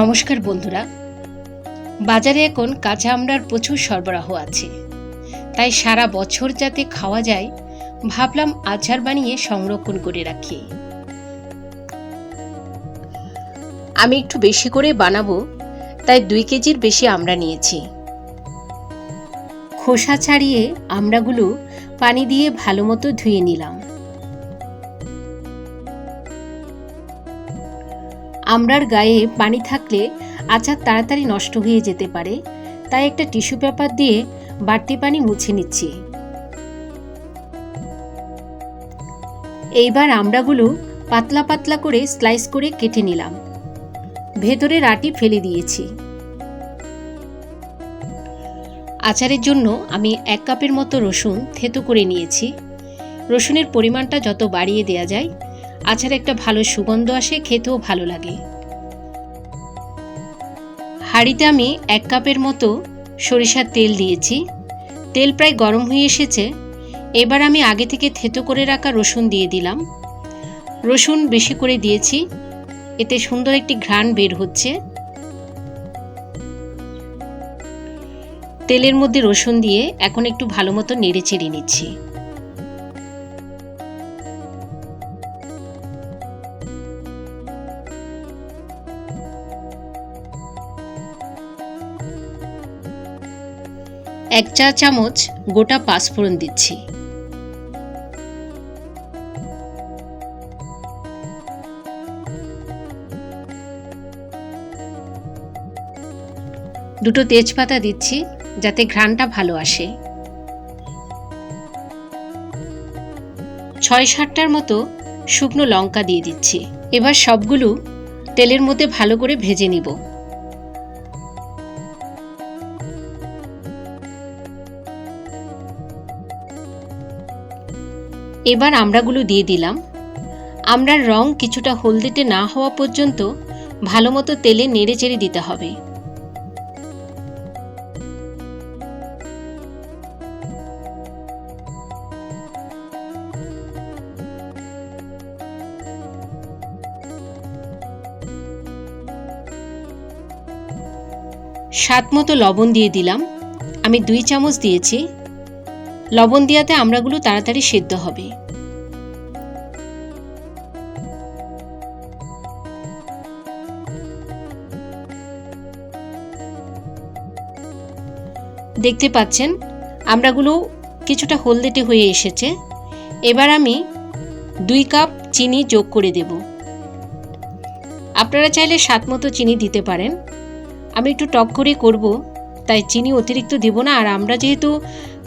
নমস্কার বন্ধুরা, বাজারে এখন কাঁচা আমড়ার প্রচুর সরবরাহ আছে, তাই সারা বছর যাতে খাওয়া যায় ভাবলাম আচার বানিয়ে সংরক্ষণ করে রাখি। আমি একটু বেশি করে বানাবো, তাই 2 কেজির বেশি আমড়া নিয়েছি। খোসা ছাড়িয়ে আমড়াগুলো পানি দিয়ে ভালো মতো ধুয়ে নিলাম। আমড়ার গায়ে পানি থাকলে আচার তাড়াতাড়ি নষ্ট হয়ে যেতে পারে, তাই একটা টিস্যু পেপার দিয়ে বাড়তি পানি মুছে নিচ্ছি। এইবার আমড়াগুলো পাতলা পাতলা করে স্লাইস করে কেটে নিলাম। ভেতরের আটি ফেলে দিয়েছি। আচারের জন্য আমি 1 কাপের মতো রসুন থেতো করে নিয়েছি। রসুনের পরিমাণটা যত বাড়িয়ে দেওয়া যায় আচারে একটা ভালো সুগন্ধ আসে, খেতেও ভালো লাগে। হাঁড়িতে আমি 1 কাপের মতো সরিষার তেল দিয়েছি। তেল প্রায় গরম হয়ে এসেছে। এবার আমি আগে থেকে থেতো করে রাখা রসুন দিয়ে দিলাম। রসুন বেশি করে দিয়েছি, এতে সুন্দর একটি ঘ্রাণ বের হচ্ছে। তেলের মধ্যে রসুন দিয়ে এখন একটু ভালো মতো নেড়ে চেড়ে নিচ্ছি। এক চা চামচ গোটা পাঁচফোড়ন দিচ্ছি। দুটো তেজপাতা দিচ্ছি যাতে ঘ্রাণটা ভালো আসে। 6-7টার মতো শুকনো লঙ্কা দিয়ে দিচ্ছি। এবার সবগুলো তেলের মধ্যে ভালো করে ভেজে নিব। এবার আমড়াগুলো দিয়ে দিলাম। আমড়ার রং কিছুটা হলদেটে না হওয়া পর্যন্ত ভালো মতো তেলে নেড়ে চেড়ে দিতে হবে। স্বাদ মতো লবণ দিয়ে দিলাম। আমি 2 চামচ দিয়েছি। লবণ দেওয়াতে আমড়াগুলো তাড়াতাড়ি সেদ্ধ হবে। দেখতে পাচ্ছেন আমড়াগুলো কিছুটা হলদেটে হয়ে এসেছে। এবার আমি 2 কাপ চিনি যোগ করে দেব। আপনারা চাইলে স্বাদ মতো চিনি দিতে পারেন। আমি একটু টক করে করব, তাই চিনি অতিরিক্ত দেব না। আর আমরা যেহেতু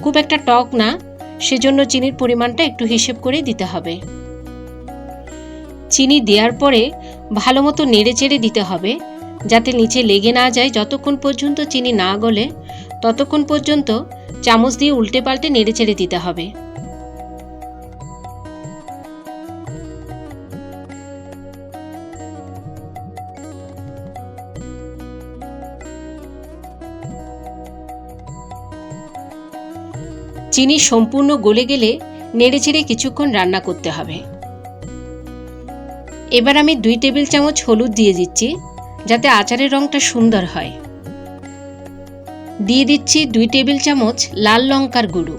খুব একটা টক না, সেজন্য চিনির পরিমাণটা একটু হিসেব করে দিতে হবে। চিনি দেওয়ার পরে ভালো মতো নেড়ে চেড়ে দিতে হবে যাতে নিচে লেগে না যায়। যতক্ষণ পর্যন্ত চিনি না গলে ততক্ষণ পর্যন্ত চামচ দিয়ে উল্টে পাল্টে নেড়ে চেড়ে দিতে হবে। চিনি সম্পূর্ণ গলে গেলে নেড়েচেড়ে কিছুক্ষণ রান্না করতে হবে। এবার আমি 2 টেবিল চামচ হলুদ দিয়ে দিচ্ছি যাতে আচারের রংটা সুন্দর হয়। দিয়ে দিচ্ছি 2 টেবিল চামচ লাল লঙ্কার গুঁড়ো।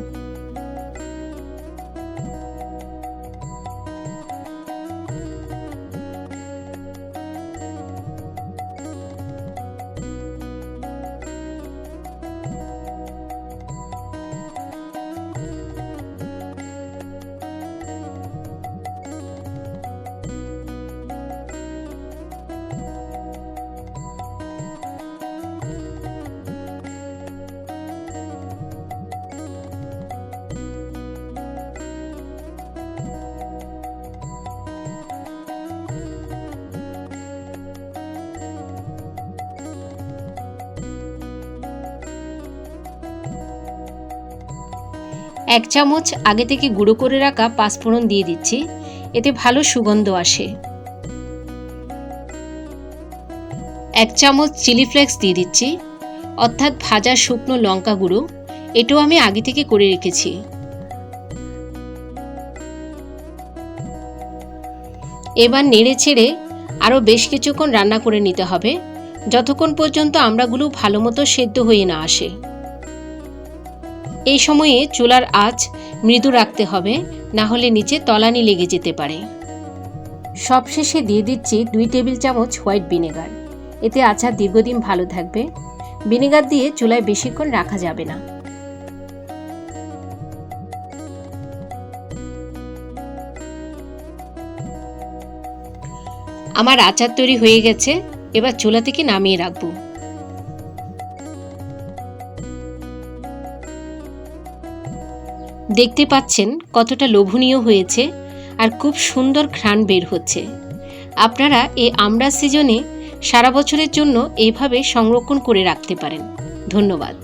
এক চামচ আগে থেকে গুঁড়ো করে রাখা পাঁচফোড়ন দিয়ে দিচ্ছি, এতে ভালো সুগন্ধ আসে। 1 চামচ চিলি ফ্লেক্স দিয়ে দিচ্ছি, অর্থাৎ ভাজা শুকনো লঙ্কা গুঁড়ো। এটাও আমি আগে থেকে করে রেখেছি। এবার নেড়ে ছেড়ে আরও বেশ কিছুক্ষণ রান্না করে নিতে হবে। যতক্ষণ পর্যন্ত আমড়াগুলো ভালো মতো সেদ্ধ হয়ে না আসে। এই সময়ে চুলার আঁচ মৃদু রাখতে হবে, না হলে নিচে তলানি লেগে যেতে পারে। সবশেষে দিয়ে দিচ্ছি 2 টেবিল চামচ হোয়াইট ভিনেগার। এতে আচার দীর্ঘদিন ভালো থাকবে। ভিনেগার দিয়ে চুলায় বেশিক্ষণ রাখা যাবে না। আমার আচার তৈরি হয়ে গেছে, এবার চুলা থেকে নামিয়ে রাখবো। দেখতে পাচ্ছেন কতটা লোভনীয় হয়েছে আর খুব সুন্দর ঘ্রাণ বের হচ্ছে। আপনারা এই আমড়ার সিজনে সারা বছরের জন্য এইভাবে সংরক্ষণ করে রাখতে পারেন। ধন্যবাদ।